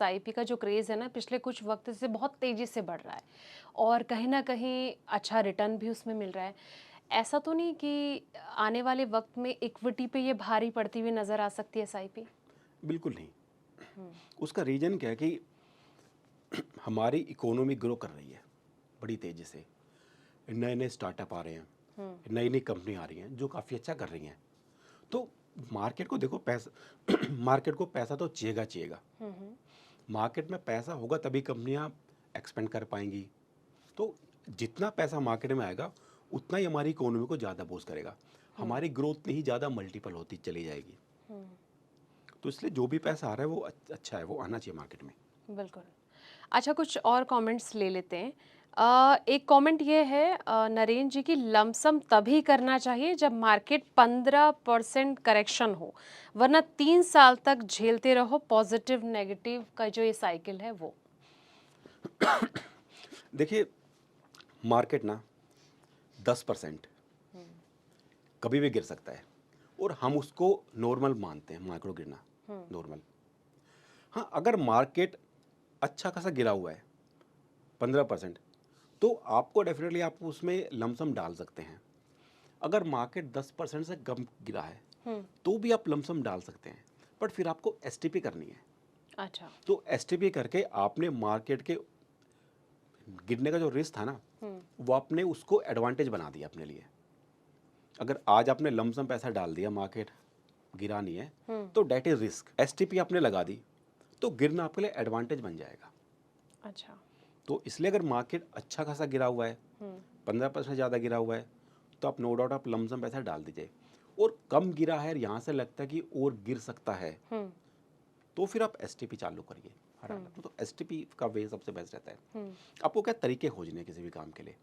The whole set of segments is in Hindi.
आईपी का जो क्रेज़ है ना पिछले कुछ वक्त से बहुत तेज़ी से बढ़ रहा है और कहीं न कहीं अच्छा रिटर्न भी उसमें मिल रहा है। ऐसा तो नहीं कि आने वाले वक्त में इक्विटी पे ये भारी पड़ती हुई नज़र आ सकती है एसआईपी? बिल्कुल नहीं। हुँ, उसका रीज़न क्या है कि हमारी इकोनॉमी ग्रो कर रही है बड़ी तेज़ी से। नए-नए स्टार्टअप आ रहे हैं, हुँ, नई-नई कंपनी आ रही हैं जो काफ़ी अच्छा कर रही हैं। तो मार्केट को देखो पैसा मार्केट को पैसा तो चाहिएगा। हुँ, हुँ, मार्केट में पैसा होगा तभी कंपनियाँ एक्सपेंड कर पाएँगी। तो जितना पैसा मार्केट में आएगा, उतना ही हमारी इकोनॉमी को ज़्यादा बूस्ट करेगा। हुँ, हमारी ग्रोथ उतनी ही ज़्यादा मल्टीपल होती चली जाएगी। हुँ, तो इसलिए जो भी पैसा आ रहा है वो अच्छा है, वो आना चाहिए मार्केट में। बिल्कुल। अच्छा कुछ और कमेंट्स ले लेते हैं। एक कमेंट ये है नरेंद्र जी की लमसम तभी करना चाहिए जब मार्केट 15% करेक्शन हो, वरना 3 साल तक झेलते रहो पॉजिटिव नेगेटिव का जो ये साइकिल है वो। देखिए, मार्केट ना 10% हुँ, कभी भी गिर सकता है और हम उसको नॉर्मल मानते हैं, मार्केट को गिरना हुँ, नॉर्मल। हाँ, अगर मार्केट अच्छा खासा गिरा हुआ है 15%, तो आपको डेफिनेटली आप उसमें लमसम डाल सकते हैं। अगर मार्केट 10% से कम गिरा है हुँ, तो भी आप लमसम डाल सकते हैं, बट फिर आपको एसटीपी करनी है। अच्छा। तो एसटीपी करके आपने मार्केट के गिरने का जो रिस्क था ना, हुँ, वो आपने उसको एडवांटेज बना दिया अपने लिए। अगर आज आपने लमसम पैसा डाल दिया, मार्केट गिरा नहीं है, हुँ, तो डेट इज रिस्क। एसटीपी आपने लगा दी तो गिरना आपके लिए एडवांटेज बन जाएगा। अच्छा। तो इसलिए अगर मार्केट अच्छा खासा गिरा हुआ है, हुँ, 15% ज़्यादा गिरा हुआ है, तो आप नो डाउट आप लमसम पैसा डाल दीजिए। और कम गिरा है और यहाँ से लगता है कि और गिर सकता है, हुँ, तो फिर आप एसटीपी चालू करिए हर हुँ, हालत में। तो एसटीपी का वे सबसे बेस्ट रहता है। हुँ, आपको क्या तरीके खोजने हैं किसी भी काम के लिए।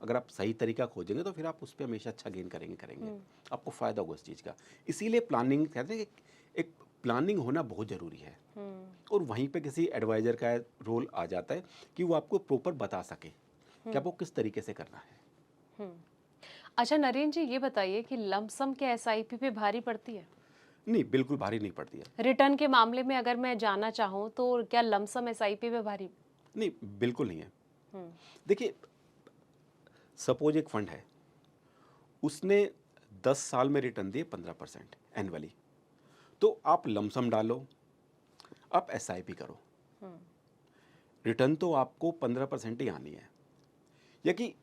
अगर आप सही तरीका खोजेंगे तो फिर आप उस पे हमेशा अच्छा गेन करेंगे। हुँ, आपको फ़ायदा होगा उस चीज़ का। इसीलिए प्लानिंग कहते हैं कि एक प्लानिंग होना बहुत ज़रूरी है। हुँ, और वहीं पे किसी एडवाइज़र का रोल आ जाता है कि वो आपको प्रॉपर बता सके कि हुँ, आपको किस तरीके से करना है। हुँ। अच्छा नरेंद्र जी ये बताइए कि लमसम क्या एसआईपी पे भारी पड़ती है? नहीं, बिल्कुल भारी नहीं पड़ती है। रिटर्न के मामले में अगर मैं जानना चाहूँ तो क्या लमसम एसआईपी पे भारी? नहीं, बिल्कुल नहीं है। हुँ, देखिए, सपोज़ एक फंड है, उसने 10 साल में रिटर्न दिए 15% एनुअली, तो आप लमसम डालो, आप एसआईपी करो। हुँ, रिटर्न तो आपको 15% ही आनी है। या कि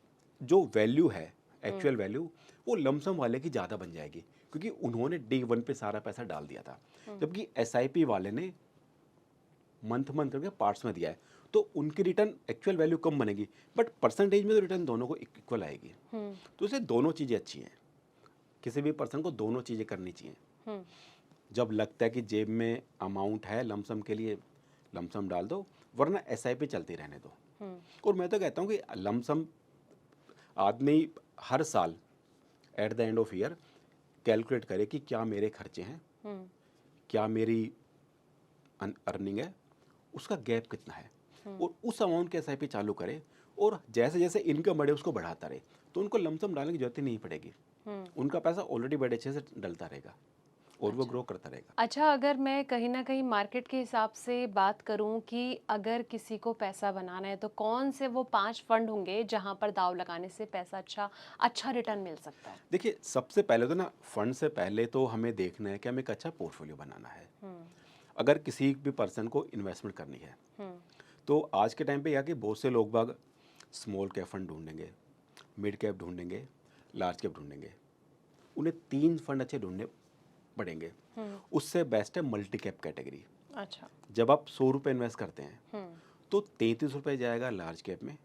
जो वैल्यू है, हुँ, एक्चुअल वैल्यू, वो लमसम वाले की ज़्यादा बन जाएगी, क्योंकि उन्होंने डे वन पे सारा पैसा डाल दिया था। हुँ, जबकि एसआईपी वाले ने मंथ मंथ करके पार्ट्स में दिया है, तो उनकी रिटर्न एक्चुअल वैल्यू कम बनेगी, बट परसेंटेज में तो रिटर्न दोनों को इक्वल आएगी। हुँ, तो इसलिए दोनों चीज़ें अच्छी हैं। किसी भी पर्सन को दोनों चीज़ें करनी चाहिए। हुँ, जब लगता है कि जेब में अमाउंट है लमसम के लिए, लमसम डाल दो, वरना एसआईपी चलती रहने दो। हुँ, और मैं तो कहता हूँ कि लमसम आदमी हर साल at the end of year calculate करे कि क्या मेरे खर्चे हैं, हुँ, क्या मेरी अर्निंग है, उसका गैप कितना है, हुँ, और उस अमाउंट के एसआईपी चालू करे। और जैसे जैसे इनकम बढ़े उसको बढ़ाता रहे, तो उनको लमसम डालने की जरूरत ही नहीं पड़ेगी। हुँ, उनका पैसा ऑलरेडी बड़े अच्छे से डलता रहेगा और वो अच्छा। ग्रो करता रहेगा। अच्छा अगर मैं कहीं न कहीं मार्केट के हिसाब से बात करूँ कि अगर किसी को पैसा बनाना है तो कौन से वो 5 फंड होंगे जहाँ पर दाँव लगाने से पैसा अच्छा अच्छा रिटर्न मिल सकता है? देखिए, सबसे पहले तो ना, फंड से पहले तो हमें देखना है कि हमें एक अच्छा पोर्टफोलियो बनाना है। हुँ, अगर किसी भी पर्सन को इन्वेस्टमेंट करनी है, हुँ, तो आज के टाइम पे यह कि बहुत से लोग बाग स्मॉल कैप फंड ढूंढेंगे, मिड कैप ढूंढेंगे, लार्ज कैप ढूंढेंगे। उन्हें 3 फंड अच्छे ढूंढने पड़ेंगे। हुँ, उससे बेस्ट है मल्टी कैप कैटेगरी। अच्छा। जब आप 100 रुपये इन्वेस्ट करते हैं, हुँ, तो 33 रुपये जाएगा लार्ज कैप में,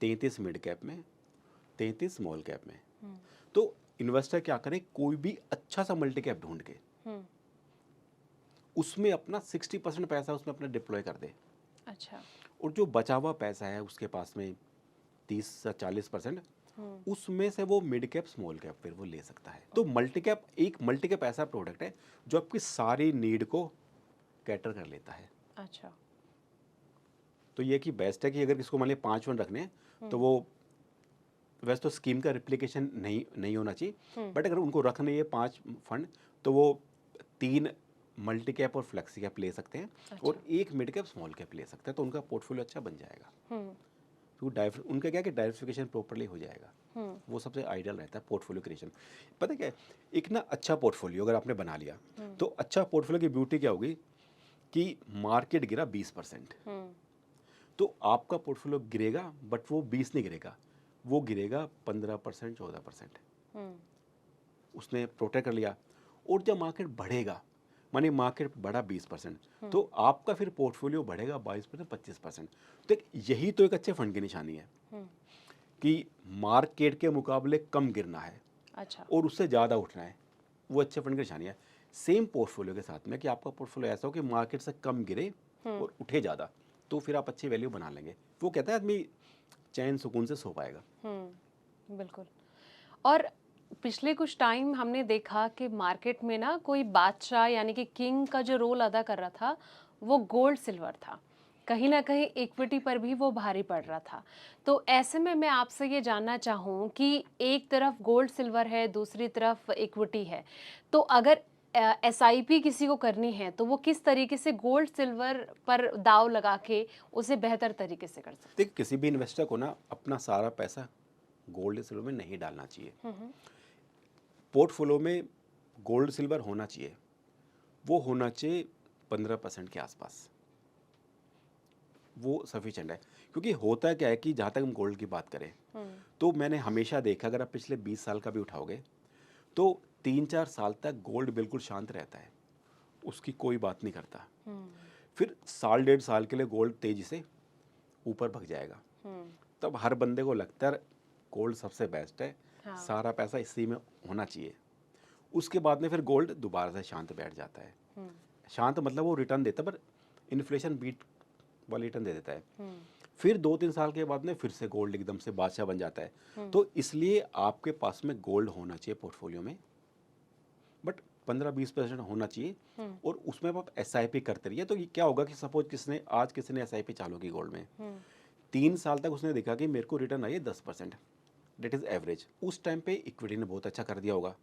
33 मिड कैप में, 33 स्मॉल कैप में। हुँ, तो इन्वेस्टर क्या करें, कोई भी अच्छा सा मल्टी कैप ढूंढ के हुँ, उसमें अपना 60% पैसा उसमें अपना डिप्लॉय कर दे। अच्छा। और जो बचा हुआ पैसा है उसके पास में 30 से 40%, हुँ, उसमें से वो मिड कैप स्मॉल कैप फिर वो ले सकता है। तो मल्टी कैप ऐसा प्रोडक्ट है जो आपकी सारी नीड को कैटर कर लेता है। अच्छा। तो ये कि बेस्ट है कि अगर किसको मान लिया 5 फंड रखने हैं, तो हुँ, वो वैसे तो स्कीम का रिप्लिकेशन नहीं नहीं होना चाहिए, हुँ, बट अगर उनको रखने ये 5 फंड, तो वो 3 मल्टी कैप और फ्लेक्सी कैप ले सकते हैं अच्छा। और एक मिड कैप स्मॉल कैप ले सकते हैं, तो उनका पोर्टफोलियो अच्छा बन जाएगा। हम्म। तो उनका क्या है कि डाइवर्सिफिकेशन प्रॉपरली हो जाएगा। हम्म। वो सबसे आइडियल रहता है पोर्टफोलियो क्रिएशन। पता है क्या है, एक ना अच्छा पोर्टफोलियो अगर आपने बना लिया, तो अच्छा पोर्टफोलियो की ब्यूटी क्या होगी कि मार्केट गिरा 20%, हम्म। तो आपका पोर्टफोलियो गिरेगा बट वो 20 नहीं गिरेगा, वो गिरेगा 15%, 14%। हम्म। उसने प्रोटेक्ट कर लिया। और जब मार्केट बढ़ेगा, मानिए मार्केट बढ़ा 20%, तो आपका फिर पोर्टफोलियो बढ़ेगा 22%, 25%। तो यही तो एक अच्छे फंड की निशानी है हम्म। कि मार्केट के मुकाबले कम गिरना है अच्छा। और उससे ज़्यादा उठना है। वो अच्छे फंड की निशानी है। सेम पोर्टफोलियो के साथ में कि आपका पोर्टफोलियो ऐसा हो कि मार्केट से कम गिरे और उठे ज़्यादा, तो फिर आप अच्छी वैल्यू बना लेंगे। वो कहता है आदमी चैन सुकून से सो पाएगा। बिल्कुल। और पिछले कुछ टाइम हमने देखा कि मार्केट में ना कोई बादशाह यानी कि किंग का जो रोल अदा कर रहा था वो गोल्ड सिल्वर था। कहीं ना कहीं इक्विटी पर भी वो भारी पड़ रहा था। तो ऐसे में मैं आपसे ये जानना चाहूँ कि एक तरफ गोल्ड सिल्वर है, दूसरी तरफ इक्विटी है। तो अगर एसआईपी किसी को करनी है तो वो किस तरीके से गोल्ड सिल्वर पर दाव लगा के उसे बेहतर तरीके से कर सकते देखिए, किसी भी इन्वेस्टर को ना अपना सारा पैसा गोल्ड सिल्वर में नहीं डालना चाहिए। हैं? पोर्टफोलियो में गोल्ड सिल्वर होना चाहिए, वो होना चाहिए 15% के आसपास, वो सफिशेंट है। क्योंकि होता क्या है कि जहाँ तक हम गोल्ड की बात करें, तो मैंने हमेशा देखा, अगर आप पिछले 20 साल का भी उठाओगे तो 3-4 साल तक गोल्ड बिल्कुल शांत रहता है, उसकी कोई बात नहीं करता। फिर साल 1.5 साल के लिए गोल्ड तेजी से ऊपर भग जाएगा। तब हर बंदे को लगता है गोल्ड सबसे बेस्ट है, हाँ। सारा पैसा इसी में होना चाहिए। उसके बाद में फिर गोल्ड दोबारा से शांत बैठ जाता है। शांत मतलब वो रिटर्न देता है, पर इन्फ्लेशन बीट वाली रिटर्न दे देता है। फिर 2-3 साल के बाद में फिर से गोल्ड एकदम से बादशाह बन जाता है। तो इसलिए आपके पास में गोल्ड होना चाहिए पोर्टफोलियो में, बट 15-20% होना चाहिए। और उसमें आप एसआईपी करते रहिए। तो ये क्या होगा कि सपोज किसी ने एसआईपी चालू की गोल्ड में, 3 साल तक उसने देखा कि मेरे को रिटर्न आई है 10%, डेट इज एवरेज। उस टाइम पे इक्विटी ने बहुत अच्छा कर दिया होगा।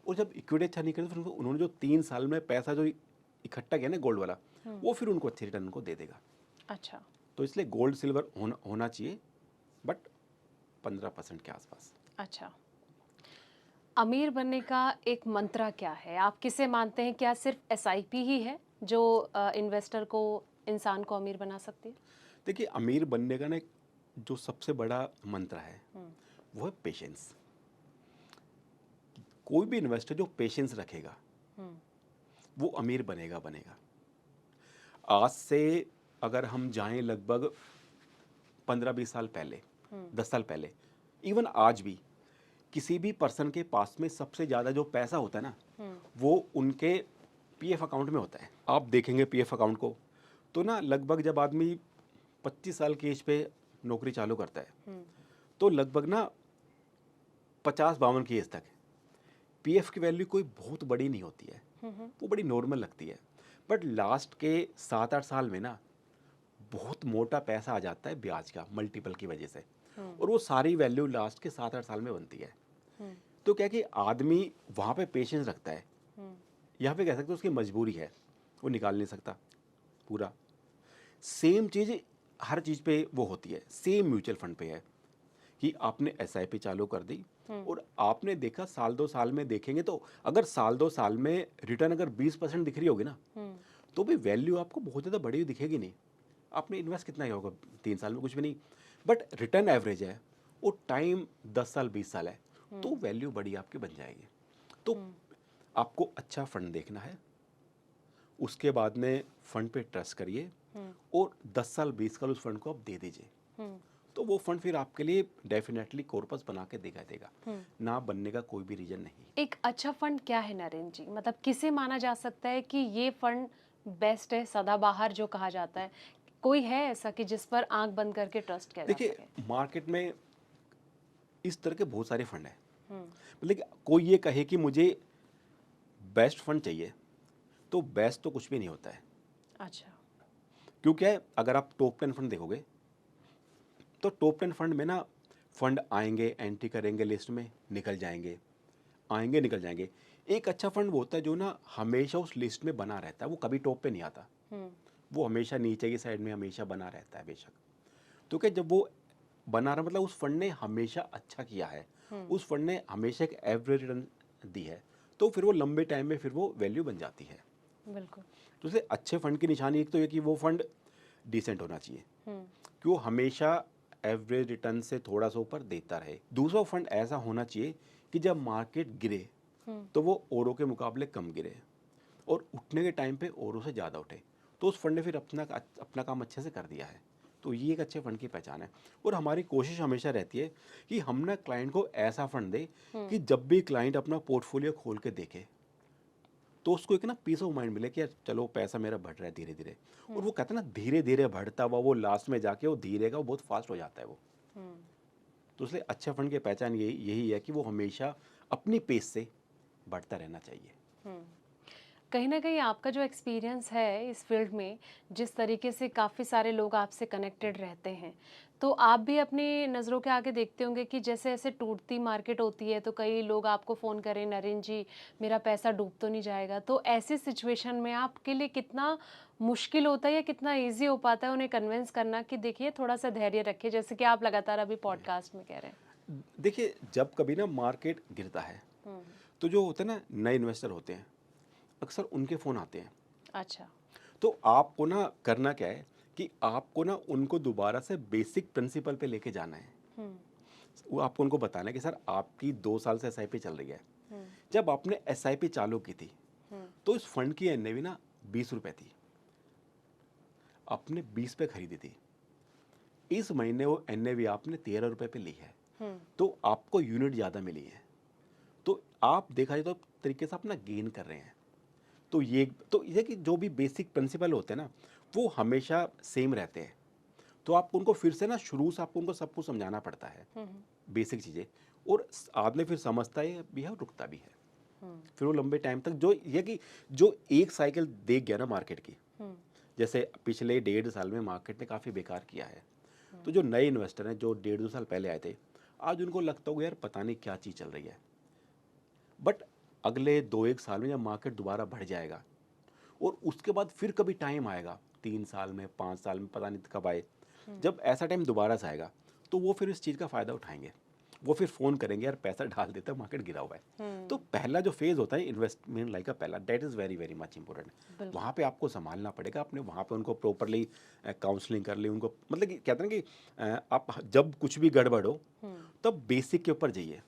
और जब इक्विटी अच्छा नहीं करी, तो फिर उन्होंने जो 3 साल में पैसा जो इकट्ठा किया ना गोल्ड वाला, वो फिर उनको अच्छी रिटर्न उनको दे देगा। अच्छा। तो इसलिए गोल्ड सिल्वर होना चाहिए, बट 15% के आसपास। अच्छा। अमीर बनने का एक मंत्रा क्या है? आप किसे मानते हैं? क्या सिर्फ एसआईपी ही है जो इन्वेस्टर को, इंसान को अमीर बना सकती है? देखिए, अमीर बनने का ना जो सबसे बड़ा मंत्र है वो है पेशेंस। कोई भी इन्वेस्टर जो पेशेंस रखेगा वो अमीर बनेगा बनेगा। आज से अगर हम जाएं लगभग 15-20 साल पहले, 10 साल पहले, इवन आज भी किसी भी पर्सन के पास में सबसे ज़्यादा जो पैसा होता है ना, वो उनके पीएफ अकाउंट में होता है। आप देखेंगे पीएफ अकाउंट को, तो ना लगभग जब आदमी 25 साल की एज पे नौकरी चालू करता है, तो लगभग ना 50-52 की एज तक पीएफ की वैल्यू कोई बहुत बड़ी नहीं होती है, वो बड़ी नॉर्मल लगती है। बट लास्ट के 7-8 साल में ना बहुत मोटा पैसा आ जाता है ब्याज का, मल्टीपल की वजह से। और वो सारी वैल्यू लास्ट के 7-8 साल में बनती है। तो क्या कि आदमी वहाँ पे पेशेंस रखता है, यहाँ पे कह सकते हो उसकी मजबूरी है, वो निकाल नहीं सकता पूरा। सेम चीज़ हर चीज़ पे वो होती है, सेम म्यूचुअल फंड पे है कि आपने एसआईपी चालू कर दी और आपने देखा साल 2 साल में देखेंगे, तो अगर साल 2 साल में रिटर्न अगर 20% दिख रही होगी ना, तो भी वैल्यू आपको बहुत ज़्यादा बड़ी हुई दिखेगी नहीं। आपने इन्वेस्ट कितना किया होगा 3 साल में? कुछ भी नहीं। बट रिटर्न एवरेज है और टाइम 10 साल 20 साल है, तो वैल्यू बड़ी आपकी बन जाएगी। तो आपको अच्छा फंड देखना है, उसके बाद में फंड पे ट्रस्ट करिए और 10 साल 20 साल उस फंड को आप दे दीजिए। तो वो फंड फिर आपके लिए डेफिनेटली कॉर्पस बना के देगा। ना बनने का कोई भी रीजन नहीं। एक अच्छा फंड क्या है नरेंद्र जी? मतलब किसे माना जा सकता है कि ये फंड बेस्ट है, सदाबहार जो कहा जाता है? कोई है ऐसा कि जिस पर आंख बंद करके ट्रस्ट किया जा देखिए, सके? मार्केट में इस तरह के बहुत सारे फंड हैं। मतलब कि कोई ये कहे कि मुझे बेस्ट फंड चाहिए, तो बेस्ट तो कुछ भी नहीं होता है। अच्छा। क्योंकि अगर आप टॉप 10 फंड देखोगे, तो टॉप 10 फंड में ना फंड आएंगे, एंट्री करेंगे लिस्ट में, निकल जाएंगे, आएंगे निकल जाएंगे। एक अच्छा फंड वो होता है जो ना हमेशा उस लिस्ट में बना रहता है, वो कभी टॉप पे नहीं आता, हम्म। वो हमेशा नीचे की साइड में हमेशा बना रहता है बेशक। तो क्या जब वो बना रहा मतलब उस फंड ने हमेशा अच्छा किया है, हम्म। उस फंड ने हमेशा एक एवरेज रिटर्न दी है, तो फिर वो लंबे टाइम में फिर वो वैल्यू बन जाती है। बिल्कुल। तो इसलिए अच्छे फंड की निशानी एक तो ये कि वो फंड डिसेंट होना चाहिए, हम्म। कि वो हमेशा एवरेज रिटर्न से थोड़ा सा ऊपर देता रहे। दूसरा फंड ऐसा होना चाहिए कि जब मार्केट गिरे हम्म। तो वो औरों के मुकाबले कम गिरे, और उठने के टाइम पे औरों से ज़्यादा उठे, तो उस फंड ने फिर अपना अपना काम अच्छे से कर दिया है। तो ये एक अच्छे फंड की पहचान है। और हमारी कोशिश हमेशा रहती है कि हम ना क्लाइंट को ऐसा फंड दें कि जब भी क्लाइंट अपना पोर्टफोलियो खोल के देखे तो उसको एक ना पीस ऑफ माइंड मिले कि यार चलो पैसा मेरा बढ़ रहा है धीरे धीरे। और वो कहते हैं ना धीरे धीरे बढ़ता हुआ वो लास्ट में जाके वो धीरे का वो बहुत फास्ट हो जाता है वो। हम्म। तो इसलिए अच्छा फंड की पहचान यही यही है कि वो हमेशा अपनी पेस से बढ़ता रहना चाहिए। हम्म। कहीं न कहीं आपका जो एक्सपीरियंस है इस फ़ील्ड में, जिस तरीके से काफ़ी सारे लोग आपसे कनेक्टेड रहते हैं, तो आप भी अपनी नज़रों के आगे देखते होंगे कि जैसे ऐसे टूटती मार्केट होती है, तो कई लोग आपको फ़ोन करें, "नरेंद्र जी, मेरा पैसा डूब तो नहीं जाएगा?" तो ऐसी सिचुएशन में आपके लिए कितना मुश्किल होता है या कितना ईज़ी हो पाता है उन्हें कन्विंस करना कि देखिए थोड़ा-सा धैर्य रखिए, जैसे कि आप लगातार अभी पॉडकास्ट में कह रहे हैं? देखिए जब कभी ना मार्केट गिरता है हुँ। तो जो होते हैं ना नए इन्वेस्टर होते हैं, अक्सर उनके फ़ोन आते हैं। अच्छा। तो आपको ना करना क्या है कि आपको ना उनको दोबारा से बेसिक प्रिंसिपल पे लेके जाना है। हुँ। वो आपको उनको बताना है कि सर आपकी 2 साल से एसआईपी चल रही है, हुँ। जब आपने एसआईपी चालू की थी हुँ। तो इस फंड की एनएवी ना 20 रुपए थी, आपने 20 पे खरीदी थी, इस महीने वो एनएवी आपने 13 रुपए पे ली है, हुँ। तो आपको यूनिट ज़्यादा मिली है। तो आप देखा जाए तो तरीके से अपना गेन कर रहे हैं। तो ये कि जो भी बेसिक प्रिंसिपल होते हैं ना वो हमेशा सेम रहते हैं। तो आप उनको फिर से ना शुरू से आपको उनको सब कुछ समझाना पड़ता है, हुँ। हुँ। बेसिक चीज़ें। और आदमी फिर समझता है भी है और रुकता भी है। हुँ। फिर वो लंबे टाइम तक जो ये कि जो एक साइकिल देख गया ना मार्केट की, हुँ। जैसे पिछले 1.5 साल में मार्केट ने काफ़ी बेकार किया है, हुँ। तो जो नए इन्वेस्टर हैं जो 1.5-2 साल पहले आए थे, आज उनको लगता होगा यार पता नहीं क्या चीज़ चल रही है। बट अगले 2-1 साल में जब मार्केट दोबारा बढ़ जाएगा और उसके बाद फिर कभी टाइम आएगा 3 साल में 5 साल में पता नहीं कब आए, हुँ। जब ऐसा टाइम दोबारा से आएगा तो वो फिर इस चीज़ का फ़ायदा उठाएंगे। वो फिर फ़ोन करेंगे यार पैसा डाल देता है मार्केट गिरा हुआ है। तो हुँ। पहला जो फेज़ होता है इन्वेस्टमेंट लाइफ का पहला, that is very very much important. बिल्कुल। वहाँ पे आपको संभालना पड़ेगा, आपने वहाँ पे उनको प्रॉपरली काउंसलिंग कर ली, उनको मतलब कि कहते हैं ना कि आप जब कुछ भी गड़बड़ हो हुँ। तब बेसिक के ऊपर जाइए।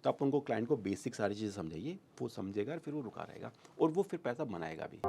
तो आप उनको क्लाइंट को बेसिक सारी चीज़ें समझाइए, वो समझेगा और फिर वो रुका रहेगा और वो फिर पैसा बनाएगा भी।